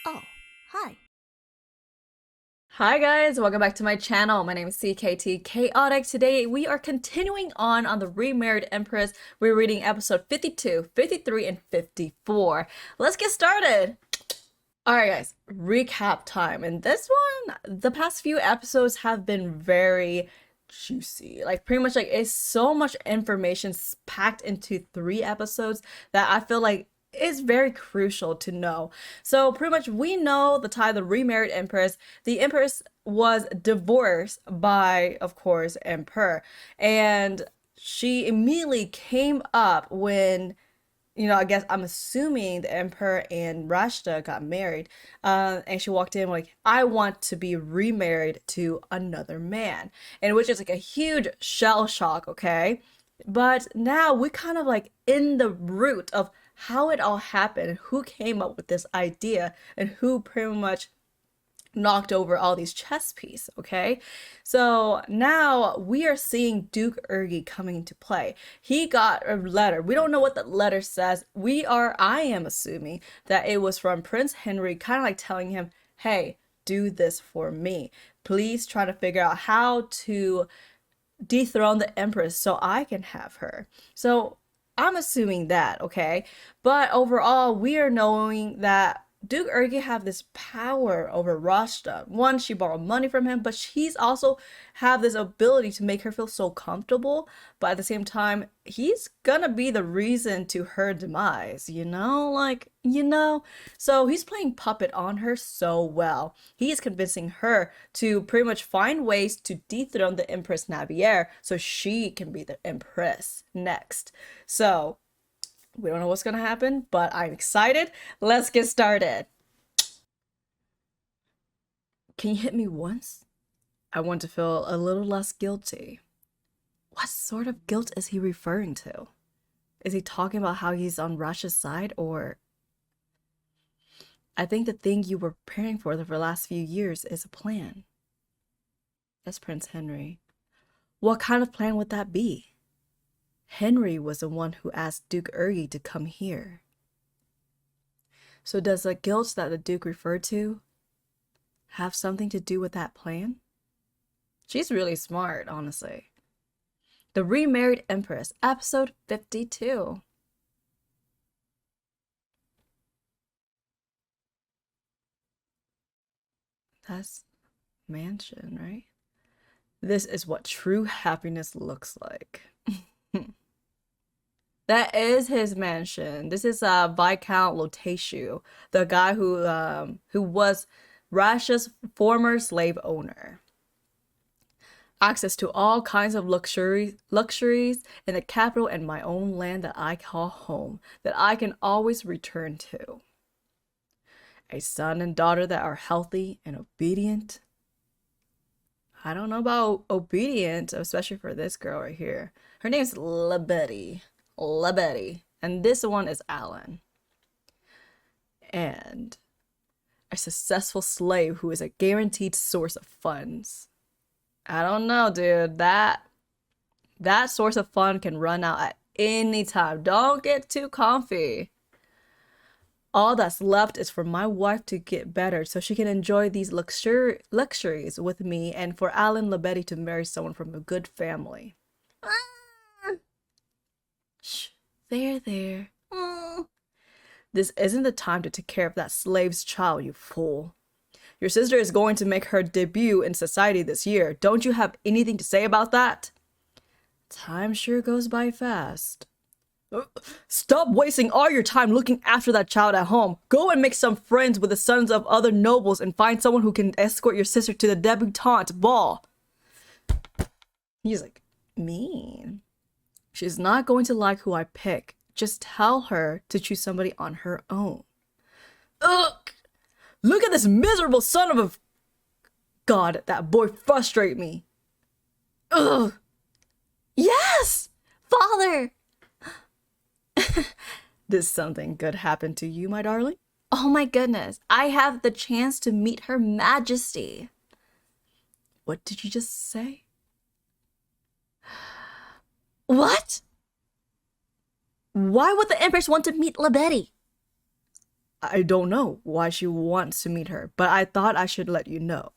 Oh, hi. Hi guys, welcome back to my channel. My name is CKTCHAOTIC. Today we are continuing on the Remarried Empress. We're reading episode 52, 53, and 54. Let's get started. Alright guys, recap time. In this one, the past few episodes have been very juicy. Like pretty much like it's so much information packed into 3 episodes that I feel like is very crucial to know. So pretty much we know the title, the Remarried Empress. The Empress was divorced by, of course, Emperor. And she immediately came up when I guess I'm assuming the emperor and Rashta got married, and she walked in like, I want to be remarried to another man, and which is like a huge shell shock, okay? But now we kind of like in the root of how it all happened, who came up with this idea, and who pretty much knocked over all these chess pieces, okay? So now we are seeing Duke Urgi coming into play. He got a letter. We don't know what the letter says. I am assuming that it was from Prince Henry, kind of like telling him, hey, do this for me. Please try to figure out how to dethrone the Empress so I can have her. So I'm assuming that, okay? But overall, we are knowing that Duke Urgi have this power over Rashta. One, she borrowed money from him, but she's also have this ability to make her feel so comfortable. But at the same time, he's gonna be the reason to her demise, So he's playing puppet on her so well. He is convincing her to pretty much find ways to dethrone the Empress Navier so she can be the Empress next. So we don't know what's gonna happen, but I'm excited. Let's get started. Can you hit me once? I want to feel a little less guilty. What sort of guilt is he referring to? Is he talking about how he's on Russia's side, or... I think the thing you were preparing for the last few years is a plan. That's Prince Henry. What kind of plan would that be? Henry was the one who asked Duke Urgi to come here. So does the guilt that the Duke referred to have something to do with that plan? She's really smart, honestly. The Remarried Empress, episode 52. That's mansion, right? This is what true happiness looks like. That is his mansion. This is Viscount Loteshu, the guy who was Rasha's former slave owner. Access to all kinds of luxuries in the capital and my own land that I call home, that I can always return to. A son and daughter that are healthy and obedient. I don't know about obedient, especially for this girl right here. Her name's Lebetty. Lebetty. And this one is Alan. And a successful slave who is a guaranteed source of funds. I don't know, dude. That source of fun can run out at any time. Don't get too comfy. All that's left is for my wife to get better so she can enjoy these luxuries with me, and for Alan Lebetty to marry someone from a good family. Shh, there. This isn't the time to take care of that slave's child, you fool. Your sister is going to make her debut in society this year. Don't you have anything to say about that? Time sure goes by fast. Stop wasting all your time looking after that child at home. Go and make some friends with the sons of other nobles and find someone who can escort your sister to the debutante ball. He's like, mean. She's not going to like who I pick. Just tell her to choose somebody on her own. Ugh! Look at this miserable son of a... God, that boy frustrates me. Ugh! Yes! Father! Did something good happen to you, my darling? Oh my goodness, I have the chance to meet Her Majesty. What did you just say? What? Why would the Empress want to meet Lebetty? I don't know why she wants to meet her, but I thought I should let you know.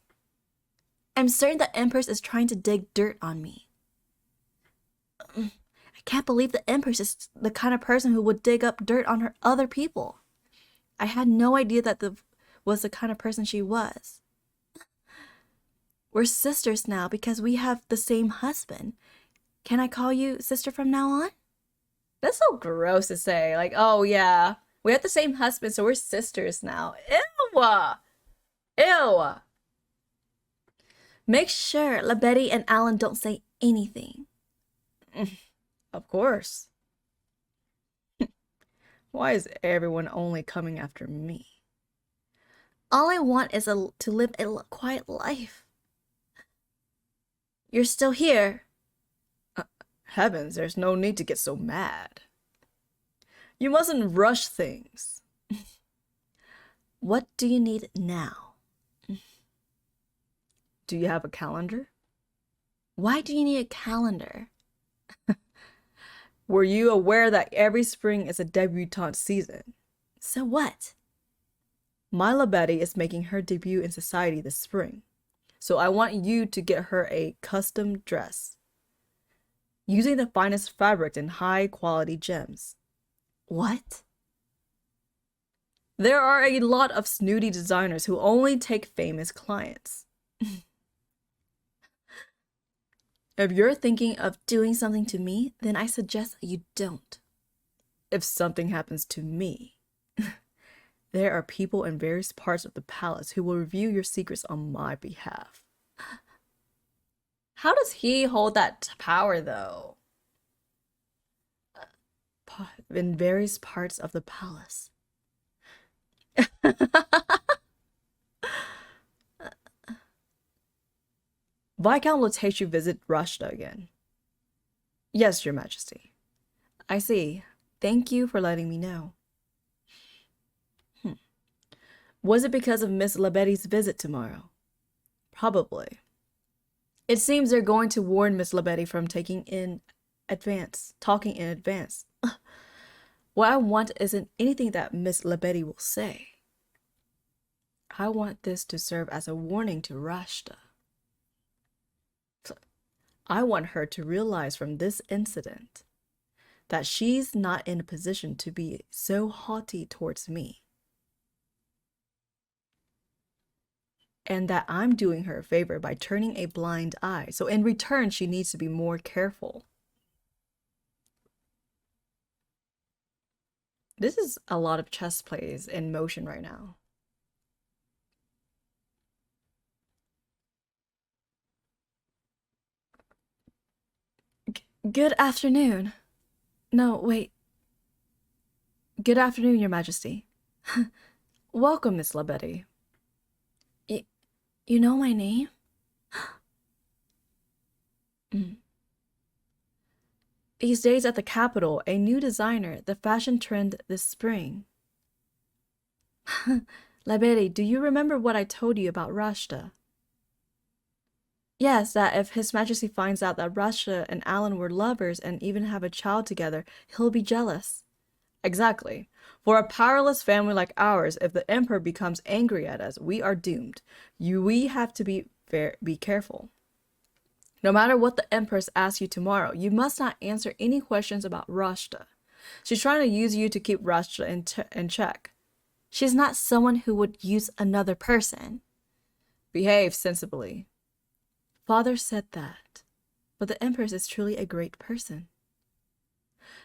I'm certain the Empress is trying to dig dirt on me. I can't believe the Empress is the kind of person who would dig up dirt on her other people. I had no idea that was the kind of person she was. We're sisters now because we have the same husband. Can I call you sister from now on? That's so gross to say. Like, oh yeah, we have the same husband, so we're sisters now. Ew! Ew! Make sure LaBetty and Alan don't say anything. Of course. Why is everyone only coming after me? All I want is to live a quiet life. You're still here. Heavens, there's no need to get so mad. You mustn't rush things. What do you need now? Do you have a calendar? Why do you need a calendar? Were you aware that every spring is a debutante season? So what? My LaBetty is making her debut in society this spring, so I want you to get her a custom dress using the finest fabric and high-quality gems. What? There are a lot of snooty designers who only take famous clients. If you're thinking of doing something to me, then I suggest that you don't. If something happens to me, there are people in various parts of the palace who will reveal your secrets on my behalf. How does he hold that power, though? In various parts of the palace. Viscount Latashu visit Rashta again. Yes, Your Majesty. I see. Thank you for letting me know. Was it because of Miss LaBetty's visit tomorrow? Probably. It seems they're going to warn Miss LaBetty from talking in advance. What I want isn't anything that Miss LaBetty will say. I want this to serve as a warning to Rashta. I want her to realize from this incident that she's not in a position to be so haughty towards me. And that I'm doing her a favor by turning a blind eye. So in return, she needs to be more careful. This is a lot of chess plays in motion right now. Good afternoon. No, wait. Good afternoon, Your Majesty. Welcome, Miss LaBetty. You know my name? These days at the capital, a new designer, the fashion trend this spring. LaBetty, do you remember what I told you about Rashta? Yes, that if His Majesty finds out that Rashta and Alan were lovers and even have a child together, he'll be jealous. Exactly. For a powerless family like ours, if the Emperor becomes angry at us, we are doomed. We have to be careful. No matter what the Empress asks you tomorrow, you must not answer any questions about Rashta. She's trying to use you to keep Rashta in check. She's not someone who would use another person. Behave sensibly. Father said that, but the Empress is truly a great person.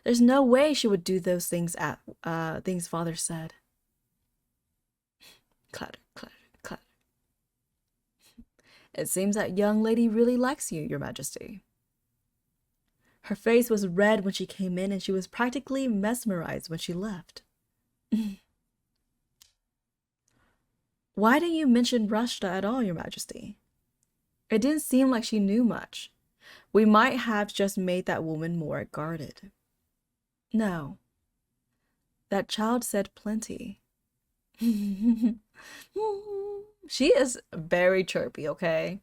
There's no way she would do those things things Father said. Clatter, clatter, clatter. It seems that young lady really likes you, Your Majesty. Her face was red when she came in, and she was practically mesmerized when she left. Why didn't you mention Rashta at all, Your Majesty? It didn't seem like she knew much. We might have just made that woman more guarded. No. That child said plenty. She is very chirpy, okay?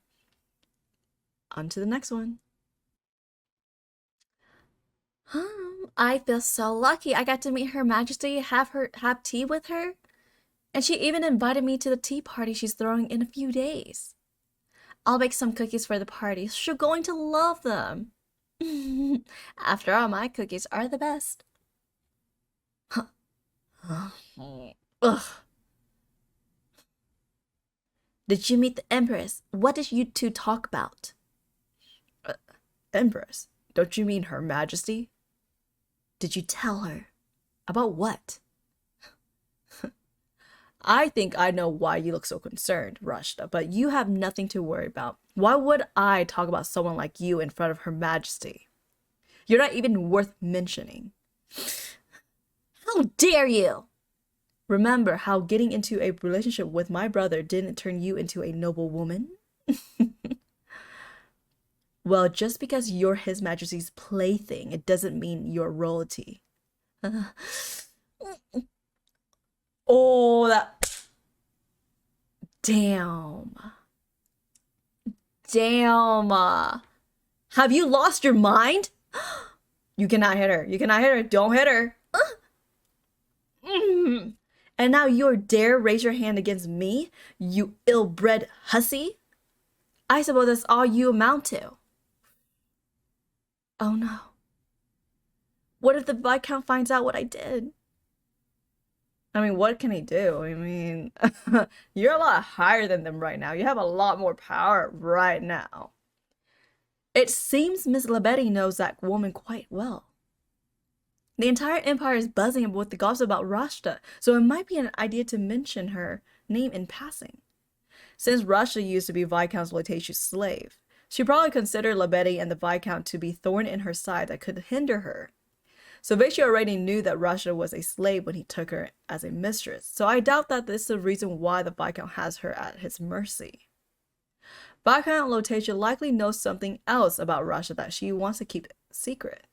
On to the next one. I feel so lucky I got to meet Her Majesty, have tea with her. And she even invited me to the tea party she's throwing in a few days. I'll bake some cookies for the party. She's going to love them. After all, my cookies are the best. Ugh. Did you meet the Empress? What did you two talk about? Empress? Don't you mean Her Majesty? Did you tell her? About what? I think I know why you look so concerned, Rashta, but you have nothing to worry about. Why would I talk about someone like you in front of Her Majesty? You're not even worth mentioning. How dare you! Remember how getting into a relationship with my brother didn't turn you into a noble woman? Well, just because you're His Majesty's plaything, it doesn't mean you're royalty. Oh, that... Damn. Damn. Have you lost your mind? You cannot hit her. You cannot hit her. Don't hit her. And now you dare raise your hand against me, you ill-bred hussy? I suppose that's all you amount to. Oh no. What if the Viscount finds out what I did? I mean, what can he do? I mean, you're a lot higher than them right now. You have a lot more power right now. It seems Miss Labetty knows that woman quite well. The entire empire is buzzing with the gossip about Rashta, so it might be an idea to mention her name in passing. Since Rashta used to be Viscount Sovieshu's slave, she probably considered Labetty and the Viscount to be thorn in her side that could hinder her. Sovieshu already knew that Rashta was a slave when he took her as a mistress, so I doubt that this is the reason why the Viscount has her at his mercy. Viscount Lotatia likely knows something else about Rashta that she wants to keep secret.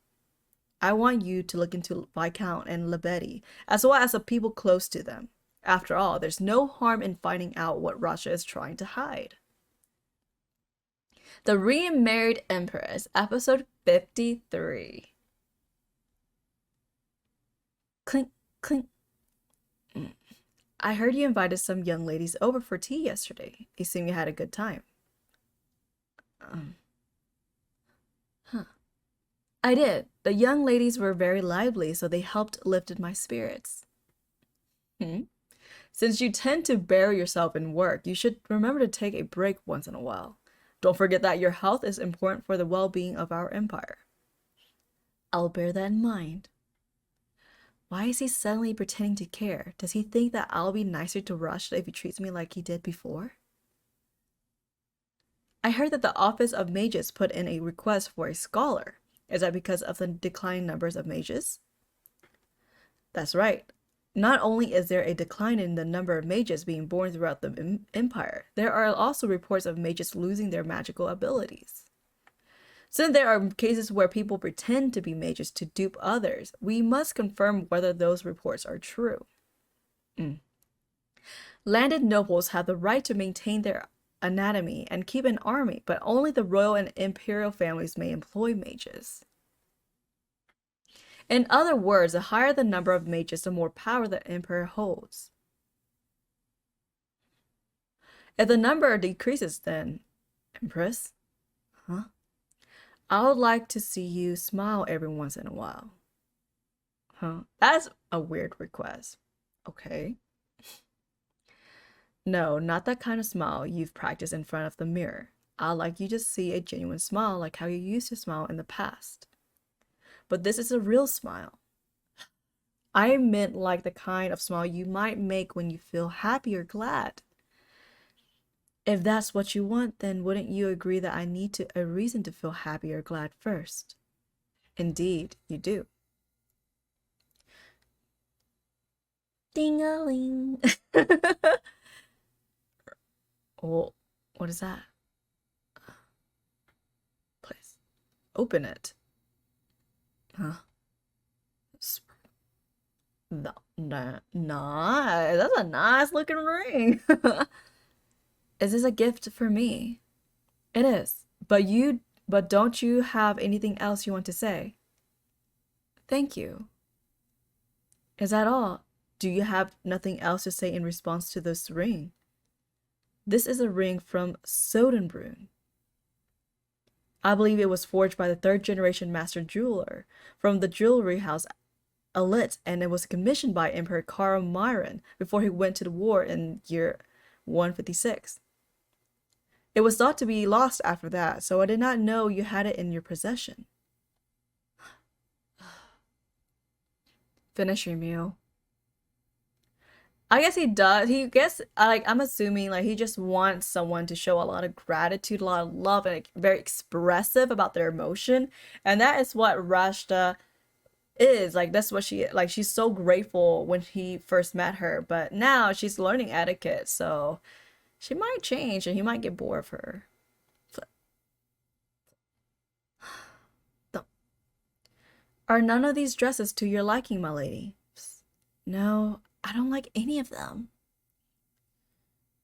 I want you to look into Viscount and Labetty, as well as the people close to them. After all, there's no harm in finding out what Rashta is trying to hide. The Remarried Empress, episode 53. Clink, clink. I heard you invited some young ladies over for tea yesterday. You seem you had a good time. I did. The young ladies were very lively, so they helped lifted my spirits. Since you tend to bury yourself in work, you should remember to take a break once in a while. Don't forget that your health is important for the well-being of our empire. I'll bear that in mind. Why is he suddenly pretending to care? Does he think that I'll be nicer to Rashta if he treats me like he did before? I heard that the Office of Mages put in a request for a scholar. Is that because of the declining numbers of mages? That's right. Not only is there a decline in the number of mages being born throughout the empire, there are also reports of mages losing their magical abilities. Since there are cases where people pretend to be mages to dupe others, we must confirm whether those reports are true. Landed nobles have the right to maintain their anatomy and keep an army, but only the royal and imperial families may employ mages. In other words, the higher the number of mages, the more power the emperor holds. If the number decreases, then, Empress? Huh? I would like to see you smile every once in a while. Huh? That's a weird request. Okay. No, not that kind of smile you've practiced in front of the mirror. I'd like you to see a genuine smile like how you used to smile in the past. But this is a real smile. I meant like the kind of smile you might make when you feel happy or glad. If that's what you want, then wouldn't you agree that I need a reason to feel happy or glad first? Indeed, you do. Ding-a-ling. Oh, what is that? Please, open it. Huh? No, nice. That's a nice looking ring. Is this a gift for me? It is. But don't you have anything else you want to say? Thank you. Is that all? Do you have nothing else to say in response to this ring? This is a ring from Sodenbrunn. I believe it was forged by the third-generation master jeweler from the jewelry house Alit, and it was commissioned by Emperor Karl Myron before he went to the war in year 156. It was thought to be lost after that, so I did not know you had it in your possession. Finish your meal. I guess he does. I'm assuming like he just wants someone to show a lot of gratitude, a lot of love, and very expressive about their emotion. And that is what Rashta is. Like, that's what she's so grateful when he first met her, but now she's learning etiquette, so she might change and he might get bored of her. Are none of these dresses to your liking, my lady? No, I don't like any of them.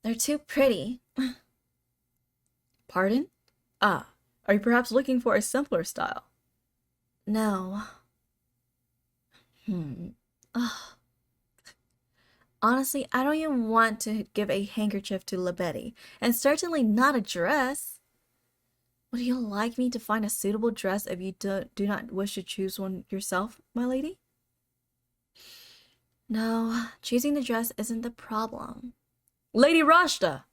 They're too pretty. Pardon? Ah, are you perhaps looking for a simpler style? No. Ugh. Honestly, I don't even want to give a handkerchief to Libeti, and certainly not a dress. Would you like me to find a suitable dress if you do not wish to choose one yourself, my lady? No, choosing the dress isn't the problem. Lady Rashta!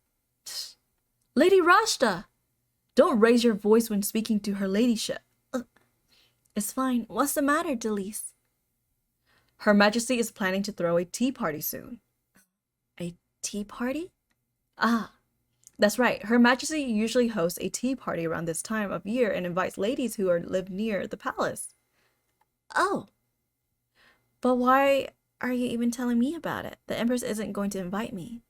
Lady Rashta! Don't raise your voice when speaking to her ladyship. It's fine. What's the matter, Delise? Her Majesty is planning to throw a tea party soon. A tea party? Ah, that's right. Her Majesty usually hosts a tea party around this time of year and invites ladies who live near the palace. Oh. But why are you even telling me about it? The Empress isn't going to invite me.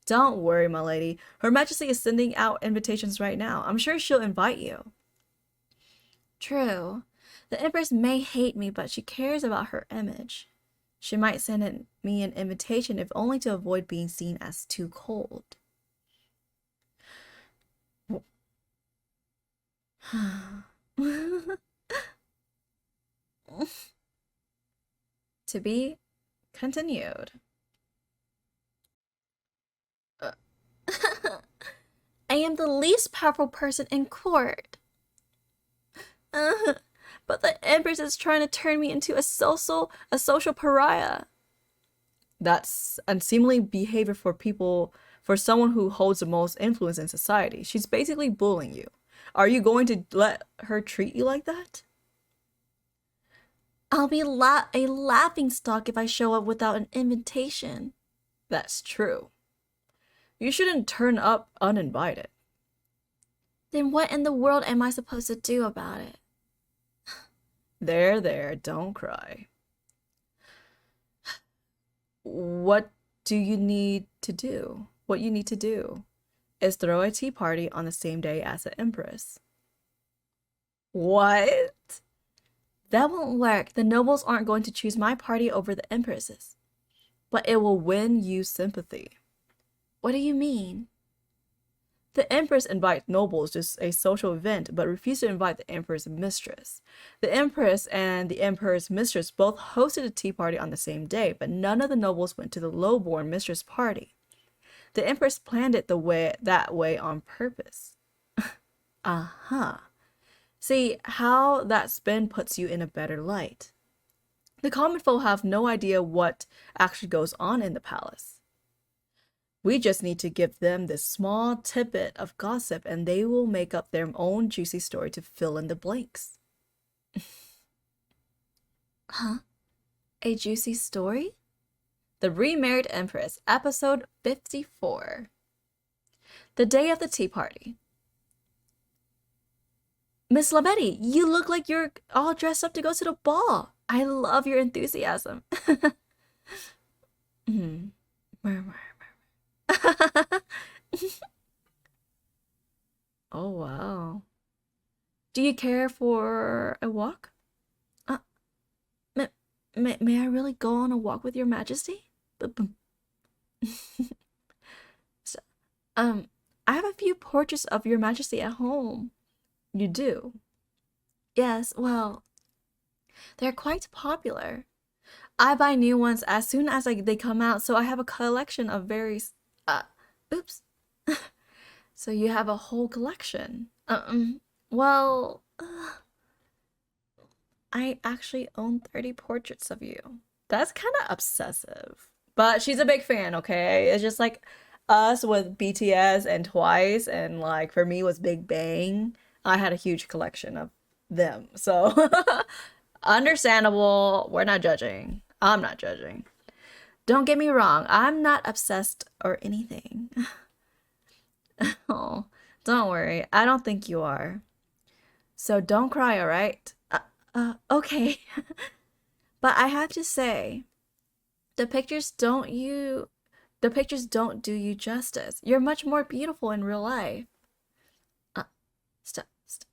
Don't worry, my lady. Her Majesty is sending out invitations right now. I'm sure she'll invite you. True. The Empress may hate me, but she cares about her image. She might send me an invitation if only to avoid being seen as too cold. To be continued. I am the least powerful person in court. But the Empress is trying to turn me into a social pariah. That's unseemly behavior for someone who holds the most influence in society. She's basically bullying you. Are you going to let her treat you like that? I'll be a laughingstock if I show up without an invitation. That's true. You shouldn't turn up uninvited. Then what in the world am I supposed to do about it? There, don't cry. What you need to do is throw a tea party on the same day as the Empress. What? That won't work. The nobles aren't going to choose my party over the Empress's. But it will win you sympathy. What do you mean? The Empress invites nobles to a social event, but refuses to invite the Emperor's mistress. The Empress and the Emperor's mistress both hosted a tea party on the same day, but none of the nobles went to the low-born mistress party. The Empress planned it that way on purpose. Uh-huh. See how that spin puts you in a better light. The common folk have no idea what actually goes on in the palace. We just need to give them this small tidbit of gossip and they will make up their own juicy story to fill in the blanks. Huh? A juicy story? The Remarried Empress, episode 54. The day of the tea party. Miss Libeti, you look like you're all dressed up to go to the ball. I love your enthusiasm. Oh, wow. Do you care for a walk? May I really go on a walk with your Majesty? So, I have a few portraits of your Majesty at home. You do? Yes, well, they're quite popular. I buy new ones as soon as they come out, so I have a collection of various. Oops. So you have a whole collection. Well, I actually own 30 portraits of you. That's kind of obsessive. But she's a big fan, okay? It's just like us with BTS and Twice, and like for me was Big Bang. I had a huge collection of them. So understandable. We're not judging. I'm not judging. Don't get me wrong. I'm not obsessed or anything. Oh, don't worry. I don't think you are. So don't cry, all right? Okay. But I have to say, the pictures don't you the pictures don't do you justice. You're much more beautiful in real life. Uh, stop. Stop.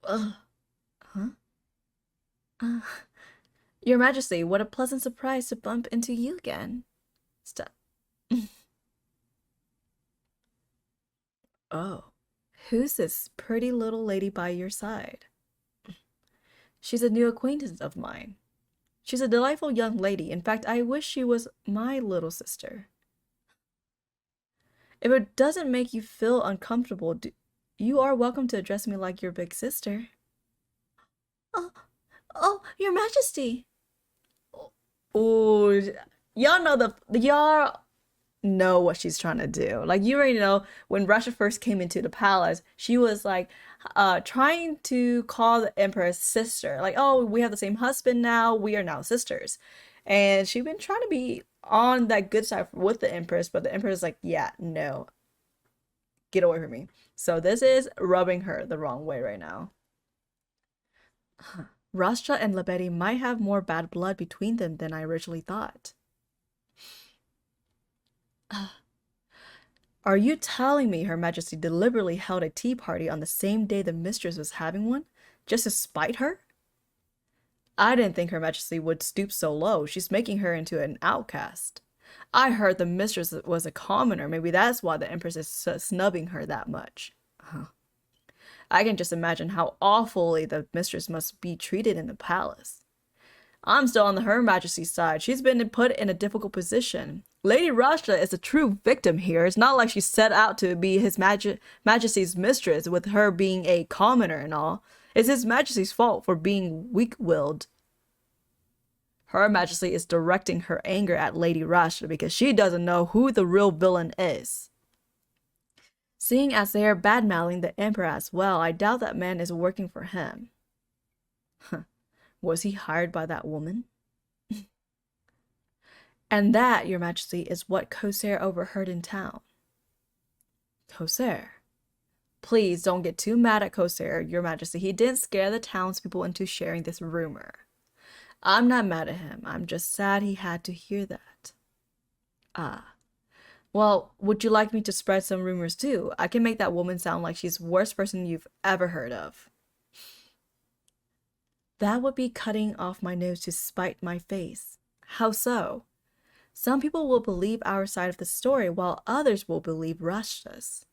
Ugh. Huh? Uh, Your Majesty, what a pleasant surprise to bump into you again. Stop. Oh, who's this pretty little lady by your side? She's a new acquaintance of mine. She's a delightful young lady. In fact, I wish she was my little sister. If it doesn't make you feel uncomfortable, you are welcome to address me like your big sister. Oh, oh, Your Majesty. Oh, y'all know what she's trying to do. Like you already know when Russia first came into the palace, she was like trying to call the Empress sister. Like, oh, we have the same husband now, we are now sisters. And she's been trying to be on that good side with the Empress, but the Empress is like, yeah, no, get away from me. So this is rubbing her the wrong way right now. Rashta and Labeti might have more bad blood between them than I originally thought. Are you telling me Her Majesty deliberately held a tea party on the same day the mistress was having one, just to spite her? I didn't think Her Majesty would stoop so low. She's making her into an outcast. I heard the mistress was a commoner. Maybe that's why the Empress is snubbing her that much. Huh. I can just imagine how awfully the mistress must be treated in the palace. I'm still on Her Majesty's side. She's been put in a difficult position. Lady Rashta is a true victim here. It's not like she set out to be His Majesty's mistress with her being a commoner and all. It's His Majesty's fault for being weak-willed. Her Majesty is directing her anger at Lady Rashta because she doesn't know who the real villain is. Seeing as they are bad-mouthing the Emperor as well, I doubt that man is working for him. Was he hired by that woman? And that, Your Majesty, is what Corsair overheard in town. Corsair? Please don't get too mad at Corsair, Your Majesty. He didn't scare the townspeople into sharing this rumor. I'm not mad at him. I'm just sad he had to hear that. Ah. Well, would you like me to spread some rumors too? I can make that woman sound like she's the worst person you've ever heard of. That would be cutting off my nose to spite my face. How so? Some people will believe our side of the story, while others will believe Rashta's.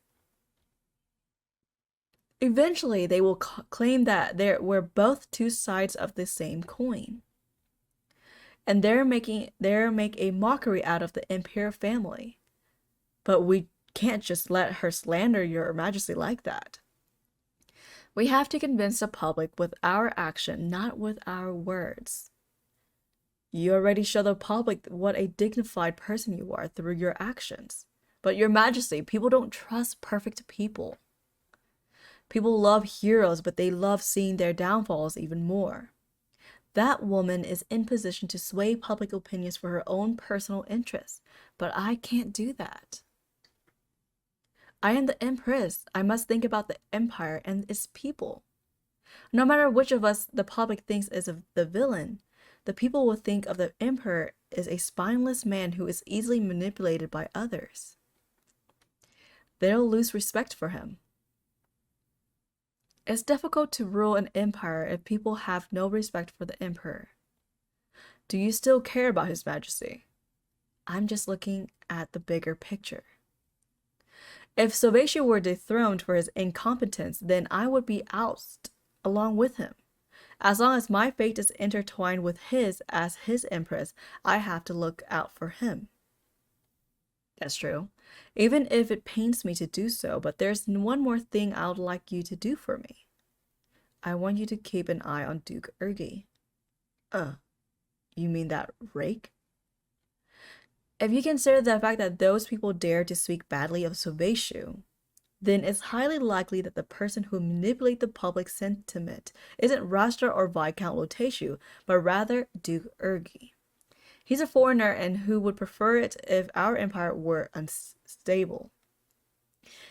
Eventually, they will claim that we're both two sides of the same coin. And they'll make a mockery out of the Imperial family. But we can't just let her slander Your Majesty like that. We have to convince the public with our action, not with our words. You already show the public what a dignified person you are through your actions. But Your Majesty, people don't trust perfect people. People love heroes, but they love seeing their downfalls even more. That woman is in position to sway public opinions for her own personal interests, but I can't do that. I am the Empress. I must think about the Empire and its people. No matter which of us the public thinks is the villain, the people will think of the Emperor as a spineless man who is easily manipulated by others. They'll lose respect for him. It's difficult to rule an empire if people have no respect for the Emperor. Do you still care about His Majesty? I'm just looking at the bigger picture. If Sovieshu were dethroned for his incompetence, then I would be ousted along with him. As long as my fate is intertwined with his as his empress, I have to look out for him. That's true. Even if it pains me to do so, but there's one more thing I would like you to do for me. I want you to keep an eye on Duke Ergi. You mean that rake? If you consider the fact that those people dare to speak badly of Sovieshu, then it's highly likely that the person who manipulates the public sentiment isn't Rashta or Viscount Loteshu, but rather Duke Ergi. He's a foreigner and who would prefer it if our empire were unstable.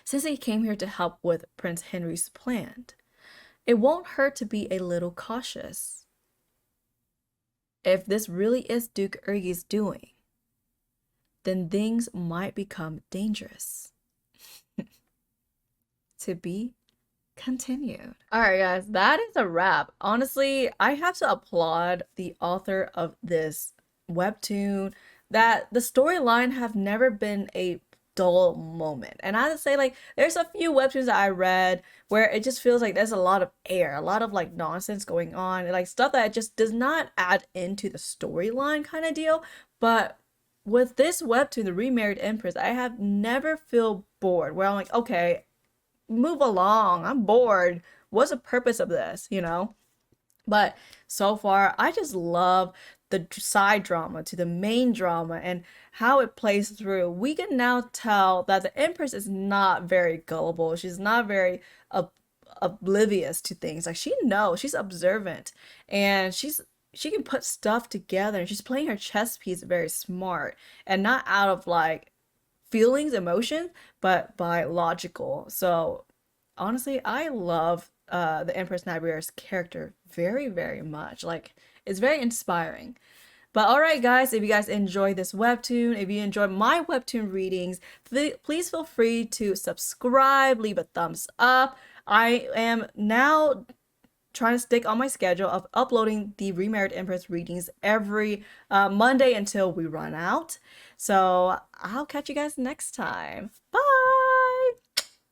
Since he came here to help with Prince Henry's plan, it won't hurt to be a little cautious. If this really is Duke Ergi's doing, then things might become dangerous. To be continued. Alright guys, that is a wrap. Honestly, I have to applaud the author of this webtoon that the storyline have never been a dull moment. And I have to say, like, there's a few webtoons that I read where it just feels like there's a lot of air, a lot of like nonsense going on, and like stuff that just does not add into the storyline kind of deal. But with this webtoon, The Remarried Empress, I have never feel bored where I'm like, okay, move along, I'm bored, what's the purpose of this, you know? But so far I just love the side drama to the main drama and how it plays through. We can now tell that the Empress is not very gullible, she's not very oblivious to things. Like, she knows, she's observant, and she can put stuff together, and she's playing her chess piece very smart and not out of like feelings, emotion, but by logical. So honestly, I love the Empress Navier's character very, very much. Like, it's very inspiring. But alright guys, if you guys enjoyed this webtoon, if you enjoyed my webtoon readings, please feel free to subscribe, leave a thumbs up. I am now trying to stick on my schedule of uploading the Remarried Empress readings every Monday until we run out. So I'll catch you guys next time. Bye!